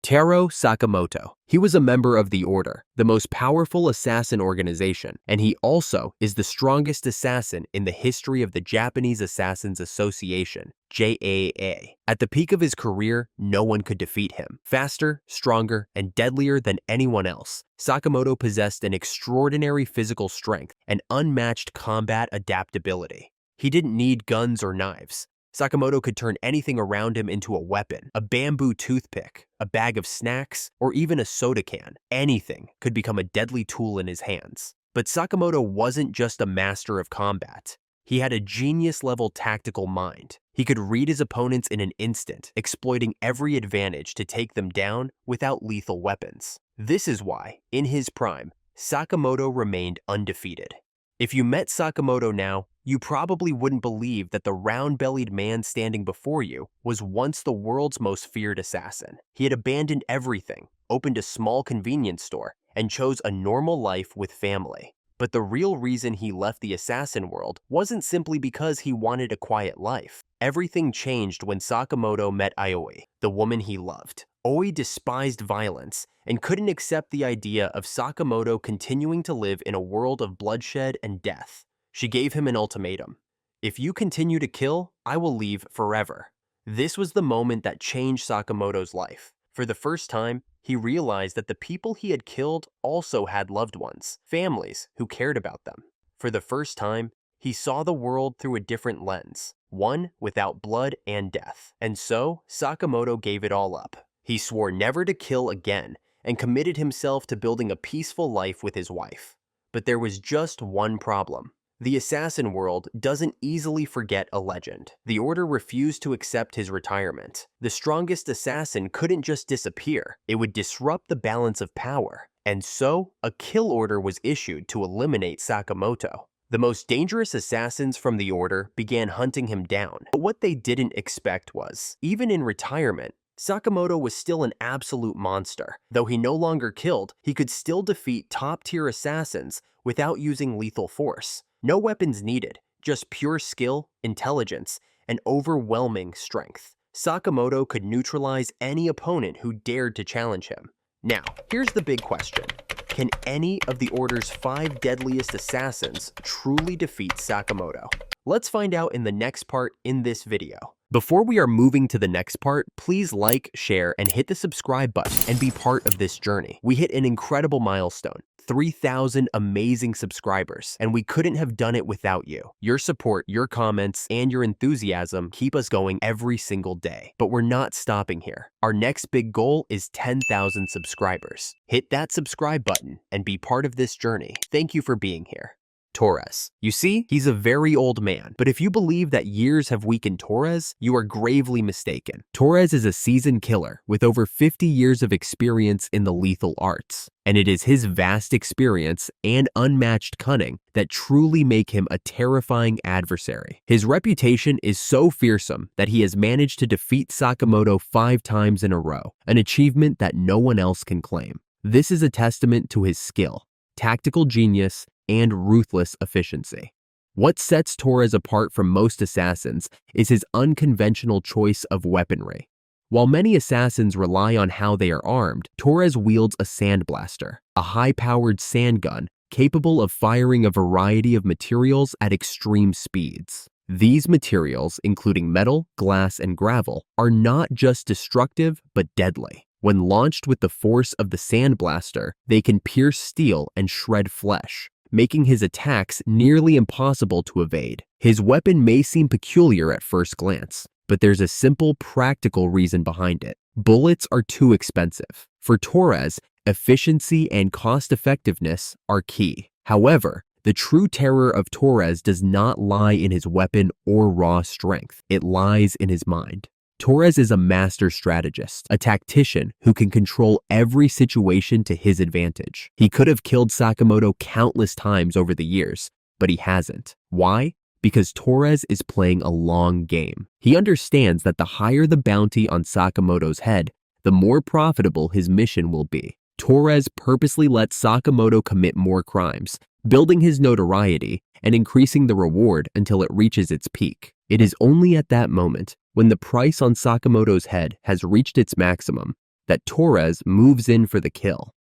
Taro Sakamoto. He was a member of the Order, the most powerful assassin organization, and he also is the strongest assassin in the history of the Japanese Assassins Association, JAA. At the peak of his career, no one could defeat him. Faster, stronger, and deadlier than anyone else, Sakamoto possessed an extraordinary physical strength and unmatched combat adaptability. He didn't need guns or knives. Sakamoto could turn anything around him into a weapon. A bamboo toothpick, a bag of snacks, or even a soda can. Anything could become a deadly tool in his hands. But Sakamoto wasn't just a master of combat. He had a genius-level tactical mind. He could read his opponents in an instant, exploiting every advantage to take them down without lethal weapons. This is why, in his prime, Sakamoto remained undefeated. If you met Sakamoto now, you probably wouldn't believe that the round-bellied man standing before you was once the world's most feared assassin. He had abandoned everything, opened a small convenience store, and chose a normal life with family. But the real reason he left the assassin world wasn't simply because he wanted a quiet life. Everything changed when Sakamoto met Aoi, the woman he loved. Aoi despised violence and couldn't accept the idea of Sakamoto continuing to live in a world of bloodshed and death. She gave him an ultimatum. If you continue to kill, I will leave forever. This was the moment that changed Sakamoto's life. For the first time, he realized that the people he had killed also had loved ones, families who cared about them. For the first time, he saw the world through a different lens, one without blood and death. And so, Sakamoto gave it all up. He swore never to kill again and committed himself to building a peaceful life with his wife. But there was just one problem. The assassin world doesn't easily forget a legend. The Order refused to accept his retirement. The strongest assassin couldn't just disappear. It would disrupt the balance of power. And so, a kill order was issued to eliminate Sakamoto. The most dangerous assassins from the Order began hunting him down. But what they didn't expect was, even in retirement, Sakamoto was still an absolute monster. Though he no longer killed, he could still defeat top-tier assassins without using lethal force. No weapons needed, just pure skill, intelligence, and overwhelming strength. Sakamoto could neutralize any opponent who dared to challenge him. Now, here's the big question. Can any of the Order's 5 deadliest assassins truly defeat Sakamoto? Let's find out in the next part in this video. Before we are moving to the next part, please like, share, and hit the subscribe button and be part of this journey. We hit an incredible milestone, 3,000 amazing subscribers, and we couldn't have done it without you. Your support, your comments, and your enthusiasm keep us going every single day. But we're not stopping here. Our next big goal is 10,000 subscribers. Hit that subscribe button and be part of this journey. Thank you for being here. Torres. You see, he's a very old man, but if you believe that years have weakened Torres, you are gravely mistaken. Torres is a seasoned killer with over 50 years of experience in the lethal arts, and it is his vast experience and unmatched cunning that truly make him a terrifying adversary. His reputation is so fearsome that he has managed to defeat Sakamoto 5 times in a row, an achievement that no one else can claim. This is a testament to his skill, tactical genius, and ruthless efficiency. What sets Torres apart from most assassins is his unconventional choice of weaponry. While many assassins rely on how they are armed, Torres wields a sandblaster, a high-powered sand gun capable of firing a variety of materials at extreme speeds. These materials, including metal, glass, and gravel, are not just destructive but deadly. When launched with the force of the sandblaster, they can pierce steel and shred flesh, making his attacks nearly impossible to evade. His weapon may seem peculiar at first glance, but there's a simple, practical reason behind it. Bullets are too expensive. For Torres, efficiency and cost-effectiveness are key. However, the true terror of Torres does not lie in his weapon or raw strength. It lies in his mind. Torres is a master strategist, a tactician who can control every situation to his advantage. He could have killed Sakamoto countless times over the years, but he hasn't. Why? Because Torres is playing a long game. He understands that the higher the bounty on Sakamoto's head, the more profitable his mission will be. Torres purposely lets Sakamoto commit more crimes, building his notoriety and increasing the reward until it reaches its peak. It is only at that moment, when the price on Sakamoto's head has reached its maximum, that Torres moves in for the kill.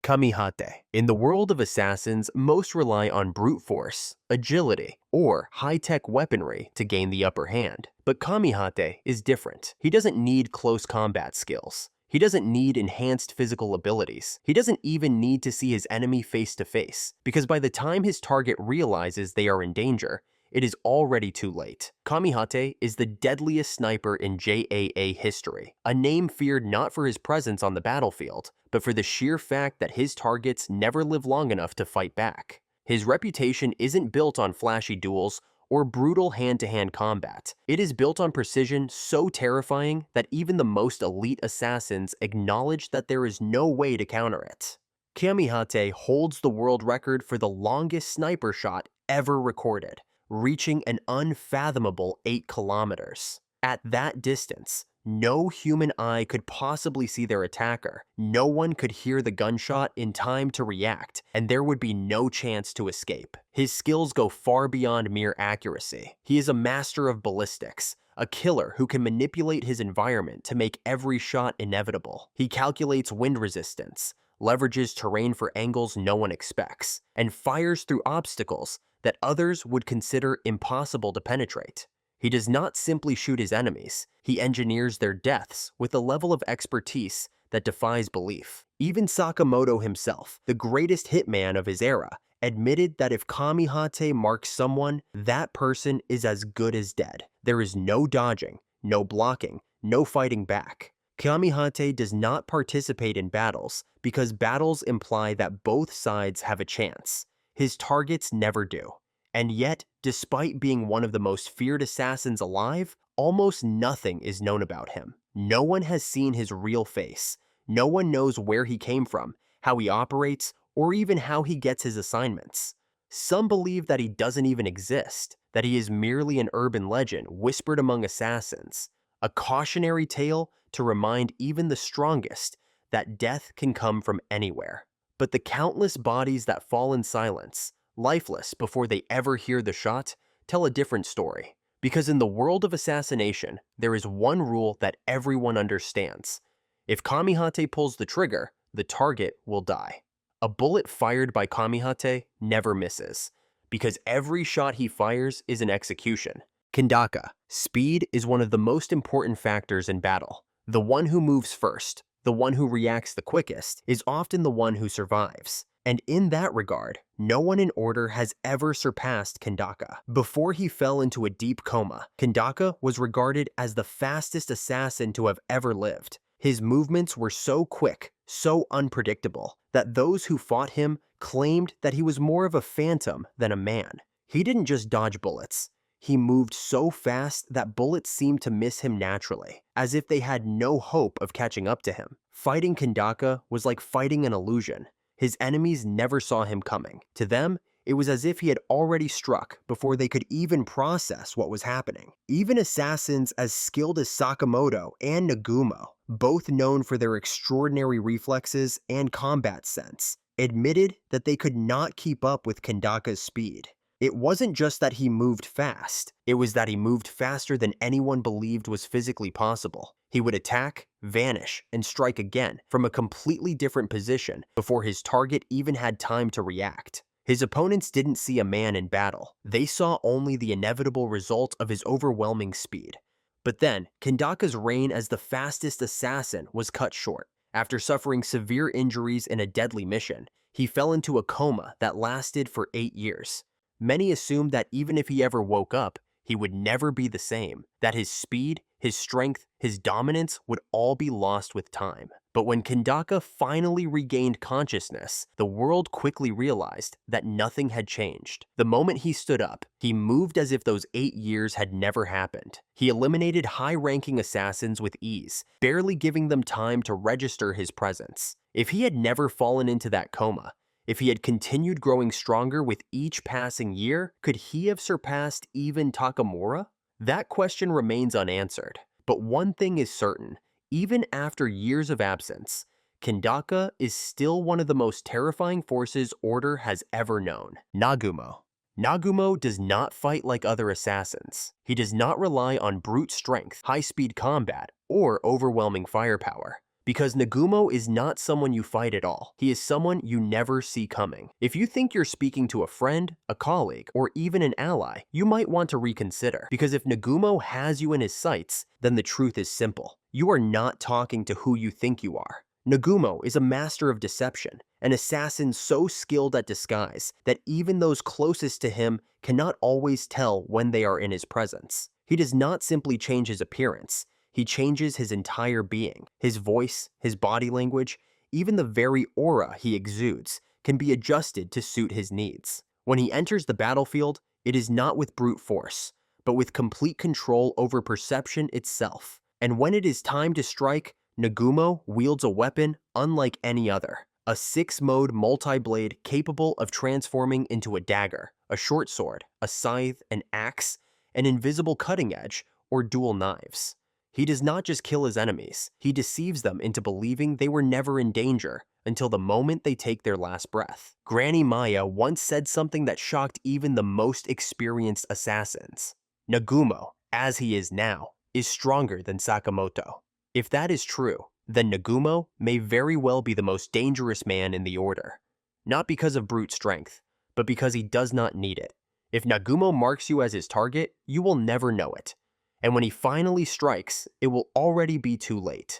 Kamihate. In the world of assassins, most rely on brute force, agility, or high-tech weaponry to gain the upper hand. But Kamihate is different. He doesn't need close combat skills. He doesn't need enhanced physical abilities. He doesn't even need to see his enemy face to face, because by the time his target realizes they are in danger, it is already too late. Kamihate is the deadliest sniper in JAA history, a name feared not for his presence on the battlefield, but for the sheer fact that his targets never live long enough to fight back. His reputation isn't built on flashy duels or brutal hand-to-hand combat. It is built on precision so terrifying that even the most elite assassins acknowledge that there is no way to counter it. Kamihate holds the world record for the longest sniper shot ever recorded, reaching an unfathomable 8 kilometers. At that distance, no human eye could possibly see their attacker. No one could hear the gunshot in time to react, and there would be no chance to escape. His skills go far beyond mere accuracy. He is a master of ballistics, a killer who can manipulate his environment to make every shot inevitable. He calculates wind resistance, leverages terrain for angles no one expects, and fires through obstacles that others would consider impossible to penetrate. He does not simply shoot his enemies, he engineers their deaths with a level of expertise that defies belief. Even Sakamoto himself, the greatest hitman of his era, admitted that if Kamihate marks someone, that person is as good as dead. There is no dodging, no blocking, no fighting back. Kamihate does not participate in battles because battles imply that both sides have a chance. His targets never do. And yet, despite being one of the most feared assassins alive, almost nothing is known about him. No one has seen his real face. No one knows where he came from, how he operates, or even how he gets his assignments. Some believe that he doesn't even exist, that he is merely an urban legend whispered among assassins, a cautionary tale to remind even the strongest that death can come from anywhere. But the countless bodies that fall in silence, lifeless before they ever hear the shot, tell a different story. Because in the world of assassination, there is one rule that everyone understands. If Kamihate pulls the trigger, the target will die. A bullet fired by Kamihate never misses, because every shot he fires is an execution. Kindaka. Speed is one of the most important factors in battle. The one who moves first, the one who reacts the quickest, is often the one who survives. And in that regard, no one in order has ever surpassed Kindaka. Before he fell into a deep coma, Kindaka was regarded as the fastest assassin to have ever lived. His movements were so quick, so unpredictable, that those who fought him claimed that he was more of a phantom than a man. He didn't just dodge bullets. He moved so fast that bullets seemed to miss him naturally, as if they had no hope of catching up to him. Fighting Kindaka was like fighting an illusion. His enemies never saw him coming. To them, it was as if he had already struck before they could even process what was happening. Even assassins as skilled as Sakamoto and Nagumo, both known for their extraordinary reflexes and combat sense, admitted that they could not keep up with Kindaka's speed. It wasn't just that he moved fast, it was that he moved faster than anyone believed was physically possible. He would attack, vanish, and strike again from a completely different position before his target even had time to react. His opponents didn't see a man in battle. They saw only the inevitable result of his overwhelming speed. But then, Kindaka's reign as the fastest assassin was cut short. After suffering severe injuries in a deadly mission, he fell into a coma that lasted for 8 years. Many assumed that even if he ever woke up, he would never be the same, that his speed, his strength, his dominance would all be lost with time. But when Kindaka finally regained consciousness, the world quickly realized that nothing had changed. The moment he stood up, he moved as if those 8 years had never happened. He eliminated high-ranking assassins with ease, barely giving them time to register his presence. If he had never fallen into that coma, if he had continued growing stronger with each passing year, could he have surpassed even Takamura? That question remains unanswered. But one thing is certain, even after years of absence, Kindaka is still one of the most terrifying forces Order has ever known. Nagumo. Nagumo does not fight like other assassins. He does not rely on brute strength, high-speed combat, or overwhelming firepower. Because Nagumo is not someone you fight at all. He is someone you never see coming. If you think you're speaking to a friend, a colleague, or even an ally, you might want to reconsider. Because if Nagumo has you in his sights, then the truth is simple. You are not talking to who you think you are. Nagumo is a master of deception, an assassin so skilled at disguise that even those closest to him cannot always tell when they are in his presence. He does not simply change his appearance. He changes his entire being. His voice, his body language, even the very aura he exudes can be adjusted to suit his needs. When he enters the battlefield, it is not with brute force, but with complete control over perception itself. And when it is time to strike, Nagumo wields a weapon unlike any other. A 6-mode multi-blade capable of transforming into a dagger, a short sword, a scythe, an axe, an invisible cutting edge, or dual knives. He does not just kill his enemies, he deceives them into believing they were never in danger until the moment they take their last breath. Granny Maya once said something that shocked even the most experienced assassins. Nagumo, as he is now, is stronger than Sakamoto. If that is true, then Nagumo may very well be the most dangerous man in the order. Not because of brute strength, but because he does not need it. If Nagumo marks you as his target, you will never know it. And when he finally strikes, it will already be too late.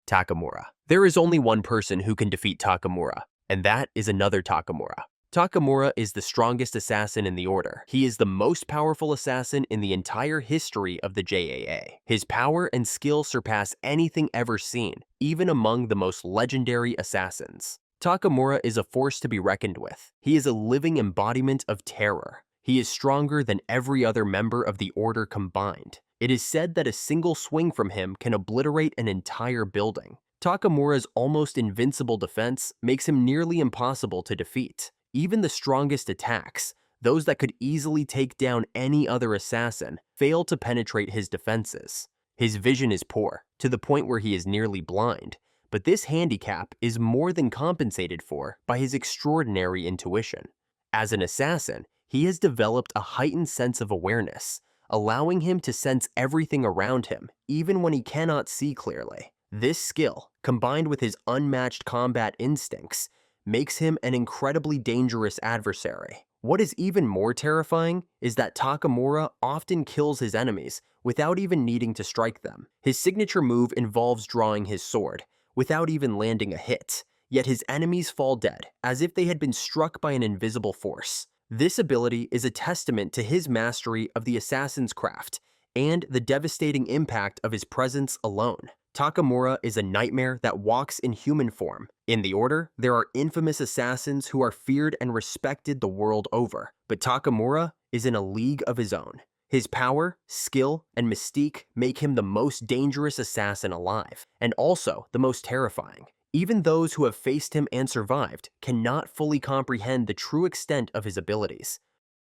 Takamura. There is only one person who can defeat Takamura, and that is another Takamura. Takamura is the strongest assassin in the order. He is the most powerful assassin in the entire history of the JAA. His power and skill surpass anything ever seen, even among the most legendary assassins. Takamura is a force to be reckoned with. He is a living embodiment of terror. He is stronger than every other member of the order combined. It is said that a single swing from him can obliterate an entire building. Takamura's almost invincible defense makes him nearly impossible to defeat. Even the strongest attacks, those that could easily take down any other assassin, fail to penetrate his defenses. His vision is poor, to the point where he is nearly blind, but this handicap is more than compensated for by his extraordinary intuition. As an assassin, he has developed a heightened sense of awareness, allowing him to sense everything around him, even when he cannot see clearly. This skill, combined with his unmatched combat instincts, makes him an incredibly dangerous adversary. What is even more terrifying is that Takamura often kills his enemies without even needing to strike them. His signature move involves drawing his sword, without even landing a hit, yet his enemies fall dead, as if they had been struck by an invisible force. This ability is a testament to his mastery of the assassin's craft and the devastating impact of his presence alone. Takamura is a nightmare that walks in human form. In the order, there are infamous assassins who are feared and respected the world over, but Takamura is in a league of his own. His power, skill, and mystique make him the most dangerous assassin alive, and also the most terrifying. Even those who have faced him and survived cannot fully comprehend the true extent of his abilities.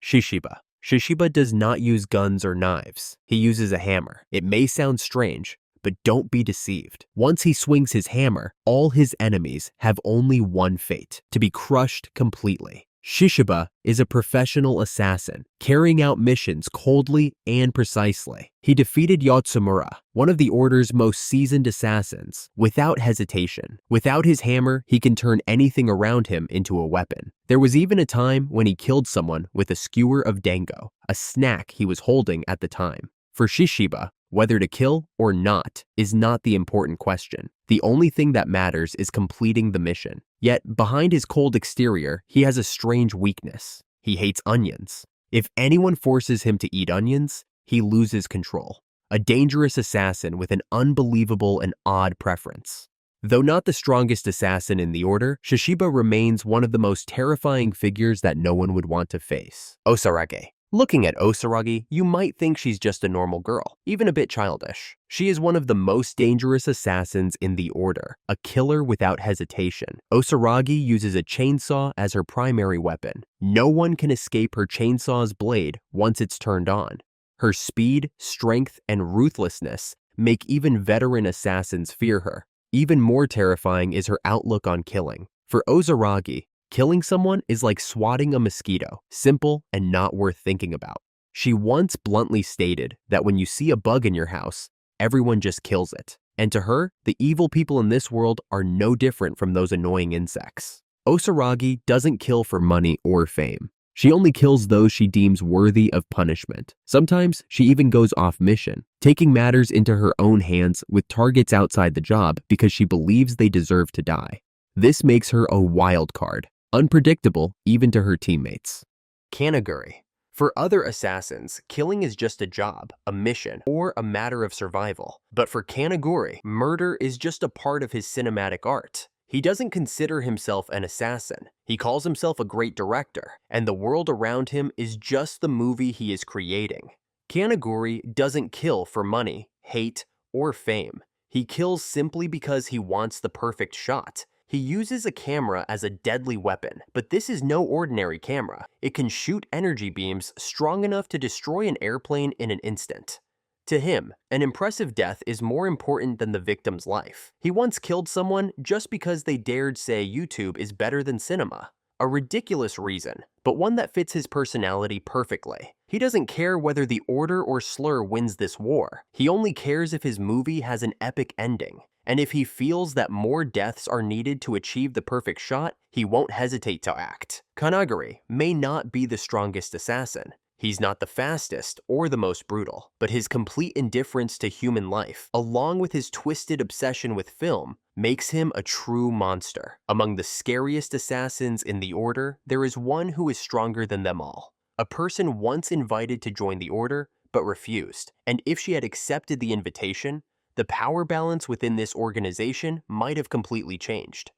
Shishiba. Shishiba does not use guns or knives. He uses a hammer. It may sound strange, but don't be deceived. Once he swings his hammer, all his enemies have only one fate: to be crushed completely. Shishiba is a professional assassin, carrying out missions coldly and precisely. He defeated Yatsumura, one of the Order's most seasoned assassins, without hesitation. Without his hammer, he can turn anything around him into a weapon. There was even a time when he killed someone with a skewer of dango, a snack he was holding at the time. For Shishiba, whether to kill or not is not the important question. The only thing that matters is completing the mission. Yet, behind his cold exterior, he has a strange weakness. He hates onions. If anyone forces him to eat onions, he loses control. A dangerous assassin with an unbelievable and odd preference. Though not the strongest assassin in the order, Shishiba remains one of the most terrifying figures that no one would want to face. Osaragi. Looking at Osaragi, you might think she's just a normal girl, even a bit childish. She is one of the most dangerous assassins in the order, a killer without hesitation. Osaragi uses a chainsaw as her primary weapon. No one can escape her chainsaw's blade once it's turned on. Her speed, strength, and ruthlessness make even veteran assassins fear her. Even more terrifying is her outlook on killing. For Osaragi, killing someone is like swatting a mosquito, simple and not worth thinking about. She once bluntly stated that when you see a bug in your house, everyone just kills it. And to her, the evil people in this world are no different from those annoying insects. Osaragi doesn't kill for money or fame. She only kills those she deems worthy of punishment. Sometimes she even goes off mission, taking matters into her own hands with targets outside the job because she believes they deserve to die. This makes her a wild card, unpredictable even to her teammates. Kanaguri. For other assassins, killing is just a job, a mission, or a matter of survival. But for Kanaguri, murder is just a part of his cinematic art. He doesn't consider himself an assassin. He calls himself a great director, and the world around him is just the movie he is creating. Kanaguri doesn't kill for money, hate, or fame. He kills simply because he wants the perfect shot. He uses a camera as a deadly weapon, but this is no ordinary camera. It can shoot energy beams strong enough to destroy an airplane in an instant. To him, an impressive death is more important than the victim's life. He once killed someone just because they dared say YouTube is better than cinema. A ridiculous reason, but one that fits his personality perfectly. He doesn't care whether the Order or Slur wins this war. He only cares if his movie has an epic ending. And if he feels that more deaths are needed to achieve the perfect shot, he won't hesitate to act. Kanaguri may not be the strongest assassin. He's not the fastest or the most brutal, but his complete indifference to human life, along with his twisted obsession with film, makes him a true monster. Among the scariest assassins in the Order, there is one who is stronger than them all. A person once invited to join the Order, but refused, and if she had accepted the invitation, the power balance within this organization might have completely changed.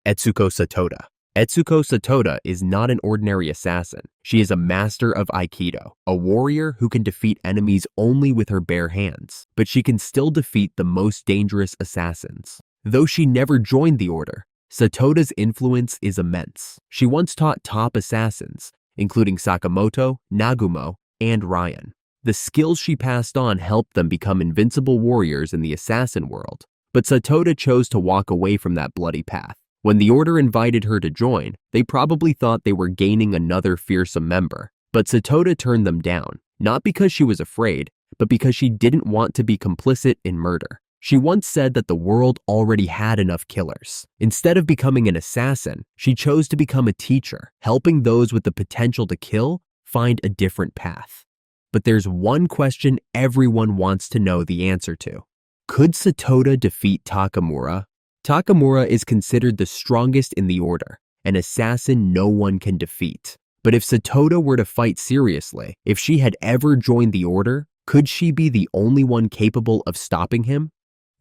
Etsuko Satoda. Etsuko Satoda is not an ordinary assassin. She is a master of Aikido, a warrior who can defeat enemies only with her bare hands, but she can still defeat the most dangerous assassins. Though she never joined the Order, Satoda's influence is immense. She once taught top assassins, including Sakamoto, Nagumo, and Ryan. The skills she passed on helped them become invincible warriors in the assassin world, but Satoda chose to walk away from that bloody path. When the Order invited her to join, they probably thought they were gaining another fearsome member, but Satoda turned them down, not because she was afraid, but because she didn't want to be complicit in murder. She once said that the world already had enough killers. Instead of becoming an assassin, she chose to become a teacher, helping those with the potential to kill find a different path. But there's one question everyone wants to know the answer to. Could Satoda defeat Takamura? Takamura is considered the strongest in the Order, an assassin no one can defeat. But if Satoda were to fight seriously, if she had ever joined the Order, could she be the only one capable of stopping him?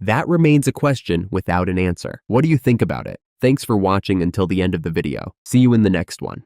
That remains a question without an answer. What do you think about it? Thanks for watching until the end of the video. See you in the next one.